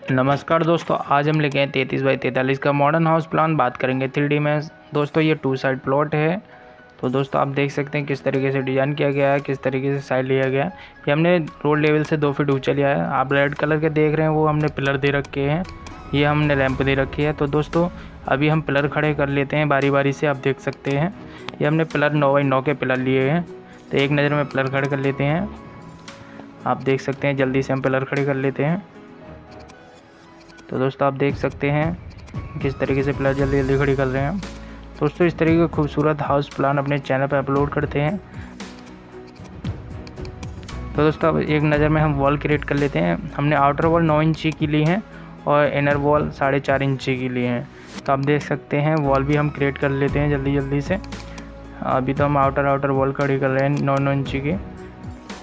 नमस्कार दोस्तों, आज हम लेके आए 33 बाई 43 का मॉडर्न हाउस प्लान। बात करेंगे 3D में। दोस्तों ये 2 साइड प्लॉट है। तो दोस्तों आप देख सकते हैं किस तरीके से डिज़ाइन किया गया है, किस तरीके से साइड लिया गया है। ये हमने रोड लेवल से 2 फीट ऊंचा लिया है। आप रेड कलर के देख रहे हैं वो हमने पिलर दे रखे हैं, ये हमने रैंप दे रखी है। तो दोस्तों अभी हम पिलर खड़े कर लेते हैं बारी बारी से। आप देख सकते हैं ये हमने पिलर 9 बाई 9 के पिलर लिए हैं। तो एक नज़र में पिलर खड़े कर लेते हैं। आप देख सकते हैं जल्दी से हम पिलर खड़े कर लेते हैं। तो दोस्तों आप देख सकते हैं किस तरीके से पिलर जल्दी जल्दी खड़ी कर रहे हैं। दोस्तों इस तरीके का खूबसूरत हाउस प्लान अपने चैनल पर अपलोड करते हैं। तो दोस्तों अब एक नज़र में हम वॉल क्रिएट कर लेते हैं। हमने आउटर वॉल 9 इंची की ली है और इनर वॉल 4.5 इंची की ली है। तो आप देख सकते हैं वॉल भी हम क्रिएट कर लेते हैं जल्दी जल्दी से। अभी तो हम आउटर वॉल खड़ी कर रहे हैं 9 इंची की,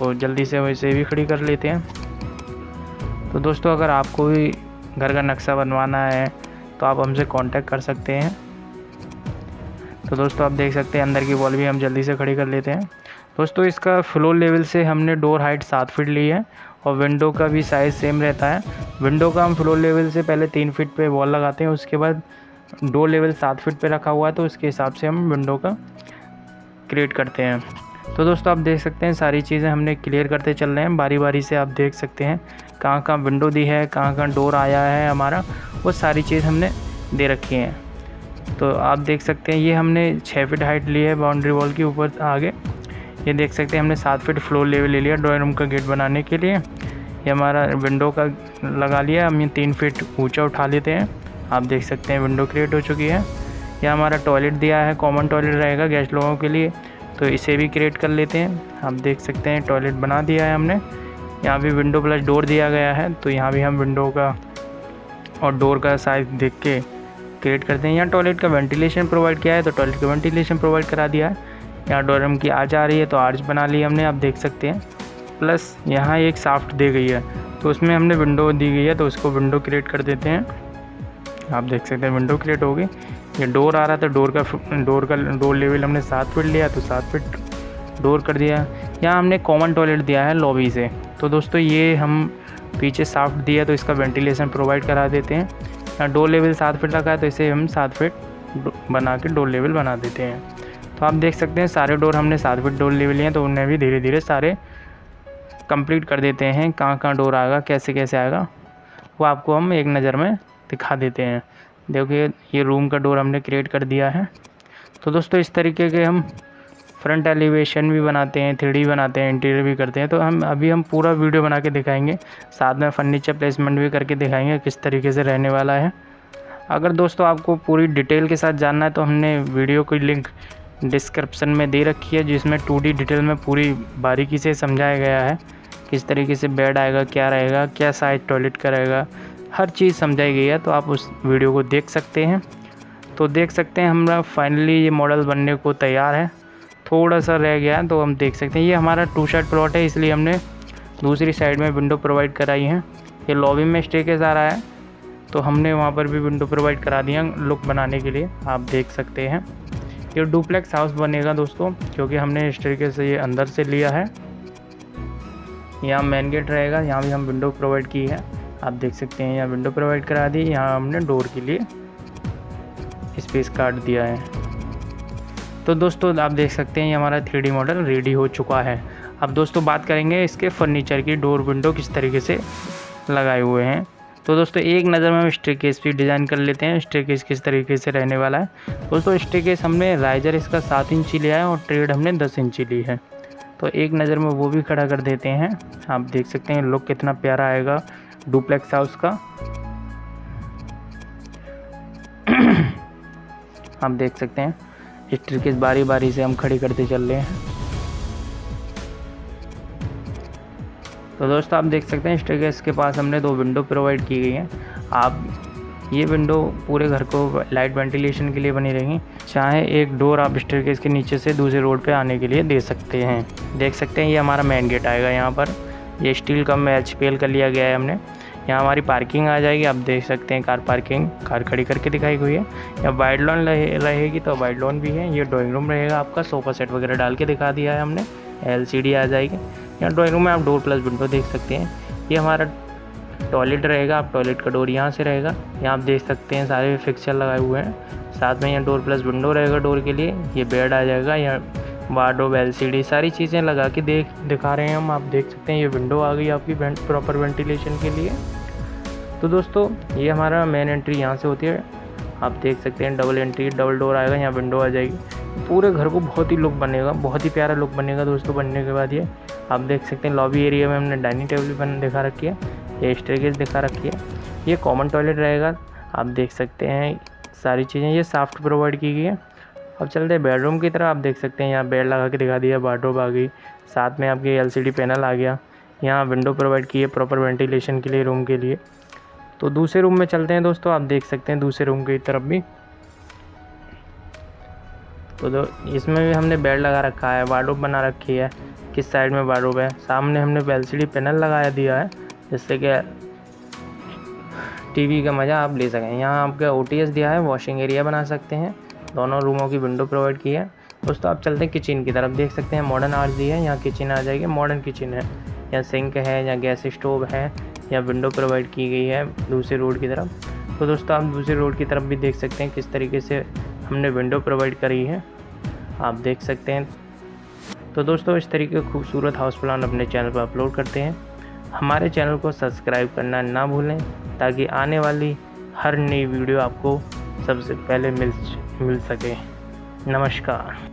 और जल्दी से वैसे भी खड़ी कर लेते हैं। तो दोस्तों अगर आपको भी घर का नक्शा बनवाना है तो आप हमसे कांटेक्ट कर सकते हैं। तो दोस्तों आप देख सकते हैं अंदर की वॉल भी हम जल्दी से खड़ी कर लेते हैं। दोस्तों इसका फ्लोर लेवल से हमने डोर हाइट 7 फीट ली है और विंडो का भी साइज़ सेम रहता है। विंडो का हम फ्लोर लेवल से पहले 3 फीट पे वॉल लगाते हैं, उसके बाद डोर लेवल 7 फीट पे रखा हुआ है, तो उसके हिसाब से हम विंडो का क्रिएट करते हैं। तो दोस्तों आप देख सकते हैं सारी चीज़ें हमने क्लियर करते चल रहे हैं बारी बारी से। आप देख सकते हैं कहाँ कहाँ विंडो दी है, कहाँ कहाँ डोर आया है हमारा, वो सारी चीज़ हमने दे रखी है। तो आप देख सकते हैं ये हमने 6 फीट हाइट ली है बाउंड्री वॉल के ऊपर आगे। ये देख सकते हैं हमने 7 फीट फ्लोर लेवल ले लिया ड्राइंग रूम का गेट बनाने के लिए। ये हमारा विंडो का लगा लिया, हम ये 3 फीट ऊँचा उठा लेते हैं। आप देख सकते हैं विंडो क्रिएट हो चुकी है। यह हमारा टॉयलेट दिया है, कॉमन टॉयलेट रहेगा गेस्ट लोगों के लिए, तो इसे भी क्रिएट कर लेते हैं। आप देख सकते हैं टॉयलेट बना दिया है हमने। यहाँ भी विंडो प्लस डोर दिया गया है, तो यहाँ भी हम विंडो का और डोर का साइज़ देख के क्रिएट करते हैं। यहाँ टॉयलेट का वेंटिलेशन प्रोवाइड किया है, तो टॉयलेट का वेंटिलेशन प्रोवाइड करा दिया है। यहाँ डोर रूम की आर्च आ रही है, तो आर्च बना ली हमने, आप देख सकते हैं। प्लस यहाँ एक साफ्ट दी गई है, तो उसमें हमने विंडो दी गई है, तो उसको विंडो क्रिएट कर देते हैं। आप देख सकते हैं विंडो क्रिएट हो गई। ये डोर आ रहा था, डोर लेवल हमने 7 फीट लिया, तो 7 फीट डोर कर दिया। यहाँ हमने कॉमन टॉयलेट दिया है लॉबी से। तो दोस्तों ये हम पीछे साफ्ट दिया, तो इसका वेंटिलेशन प्रोवाइड करा देते हैं। यहाँ डोर लेवल 7 फीट रखा है, तो इसे हम 7 फीट बना के डोर लेवल बना देते हैं। तो आप देख सकते हैं सारे डोर हमने 7 फीट डोर लेवल लिए हैं, तो उन्हें भी धीरे धीरे सारे कंप्लीट कर देते हैं। कहाँ कहाँ डोर आएगा, कैसे कैसे आएगा, वो आपको हम एक नज़र में दिखा देते हैं। देखिए ये रूम का डोर हमने क्रिएट कर दिया है। तो दोस्तों इस तरीके के हम फ्रंट एलिवेशन भी बनाते हैं, 3D बनाते हैं, इंटीरियर भी करते हैं। तो हम पूरा वीडियो बना के दिखाएंगे, साथ में फर्नीचर प्लेसमेंट भी करके दिखाएंगे किस तरीके से रहने वाला है। अगर दोस्तों आपको पूरी डिटेल के साथ जानना है तो हमने वीडियो की लिंक डिस्क्रिप्शन में दे रखी है, जिसमें 2D डिटेल में पूरी बारीकी से समझाया गया है किस तरीके से बेड आएगा, क्या रहेगा, क्या साइज टॉयलेट का रहेगा, हर चीज़ समझाई गई है। तो आप उस वीडियो को देख सकते हैं। तो देख सकते हैं हमारा फाइनली ये मॉडल बनने को तैयार है, थोड़ा सा रह गया है, तो हम देख सकते हैं। ये हमारा 2 साइड प्लॉट है, इसलिए हमने दूसरी साइड में विंडो प्रोवाइड कराई है। ये लॉबी में स्टेयरकेस आ रहा है, तो हमने वहाँ पर भी विंडो प्रोवाइड करा दिया लुक बनाने के लिए। आप देख सकते हैं ये डुप्लेक्स हाउस बनेगा दोस्तों, क्योंकि हमने स्टेयरकेस ये अंदर से लिया है। यहाँ मेन गेट रहेगा, यहाँ भी हम विंडो प्रोवाइड की है। आप देख सकते हैं यहाँ विंडो प्रोवाइड करा दी, यहाँ हमने डोर के लिए स्पेस काट दिया है। तो दोस्तों आप देख सकते हैं ये हमारा 3D मॉडल रेडी हो चुका है। अब दोस्तों बात करेंगे इसके फर्नीचर की, डोर विंडो किस तरीके से लगाए हुए हैं। तो दोस्तों एक नज़र में हम स्टेयरकेस भी डिज़ाइन कर लेते हैं, स्टेयरकेस किस तरीके से रहने वाला है। दोस्तों स्टेयरकेस हमने राइजर इसका 7 इंची लिया है और ट्रेड हमने 10 इंची ली है, तो एक नज़र में वो भी खड़ा कर देते हैं। आप देख सकते हैं लुक कितना प्यारा आएगा डुप्लेक्स हाउस का। आप देख सकते हैं स्टेयरकेस बारी बारी से हम खड़ी करते चल रहे हैं। तो दोस्तों आप देख सकते हैं स्टेयरकेस के पास हमने 2 विंडो प्रोवाइड की गई हैं। आप ये विंडो पूरे घर को लाइट वेंटिलेशन के लिए बनी रहेंगी। चाहे एक डोर आप स्टेयरकेस के नीचे से दूसरे रोड पे आने के लिए दे सकते हैं। देख सकते हैं ये हमारा मेन गेट आएगा। यहाँ पर ये स्टील का HPL का लिया गया है हमने। यहाँ हमारी पार्किंग आ जाएगी। आप देख सकते हैं कार पार्किंग, कार खड़ी करके दिखाई गई है। यहाँ वाइड लॉन रहेगी, तो वाइड लॉन भी है। ये ड्राइंग रूम रहेगा आपका, सोफ़ा सेट वगैरह डाल के दिखा दिया है हमने। LCD आ जाएगी। यहाँ ड्राइंग रूम में आप डोर प्लस विंडो देख सकते हैं। ये हमारा टॉयलेट रहेगा, आप टॉयलेट का डोर यहाँ से रहेगा। यहाँ आप देख सकते हैं सारे फिक्सर लगाए हुए हैं। साथ में यहाँ डोर प्लस विंडो रहेगा डोर के लिए। ये बेड आ जाएगा, यहाँ वार्डरोब, LCD सारी चीज़ें लगा के दिखा रहे हैं हम। आप देख सकते हैं ये विंडो आ गई आपकी प्रॉपर वेंटिलेशन के लिए। तो दोस्तों ये हमारा मेन एंट्री यहाँ से होती है। आप देख सकते हैं डबल एंट्री, डबल डोर आएगा, यहाँ विंडो आ जाएगी। पूरे घर को बहुत ही लुक बनेगा, बहुत ही प्यारा लुक बनेगा दोस्तों। बनने के बाद ये आप देख सकते हैं लॉबी एरिया में हमने डाइनिंग टेबल भी दिखा रखी है, ये स्टेयरकेस दिखा रखी है। ये कॉमन टॉयलेट रहेगा, आप देख सकते हैं सारी चीज़ें ये सॉफ्ट प्रोवाइड की गई है। अब चलते हैं बेडरूम की तरफ। आप देख सकते हैं यहाँ बेड लगा के दिखा दिया, वार्डरोब आ गई, साथ में आपके LCD पैनल आ गया। यहाँ विंडो प्रोवाइड की है प्रॉपर वेंटिलेशन के लिए, रूम के लिए। तो दूसरे रूम में चलते हैं दोस्तों। आप देख सकते हैं दूसरे रूम की तरफ भी, तो इसमें भी हमने बेड लगा रखा है, वार्डरोब बना रखी है। किस साइड में वार्डरोब है, सामने हमने LCD पैनल लगाया दिया है, जिससे कि टीवी का मज़ा आप ले सकें। यहाँ आपका OTS दिया है, वॉशिंग एरिया बना सकते हैं। दोनों रूमों की विंडो प्रोवाइड की है दोस्तों। आप चलते हैं किचन की तरफ। देख सकते हैं मॉडर्न आवर्स दी है, यहाँ किचन आ जाएगी, मॉडर्न किचन है। यहाँ सिंक है, यहाँ गैस स्टोव है, यहाँ विंडो प्रोवाइड की गई है दूसरे रोड की तरफ। तो दोस्तों आप दूसरे रोड की तरफ भी देख सकते हैं किस तरीके से हमने विंडो प्रोवाइड करी है, आप देख सकते हैं। तो दोस्तों इस तरीके के खूबसूरत हाउस प्लान अपने चैनल पर अपलोड करते हैं। हमारे चैनल को सब्सक्राइब करना ना भूलें, ताकि आने वाली हर नई वीडियो आपको सबसे पहले मिल सके। नमस्कार।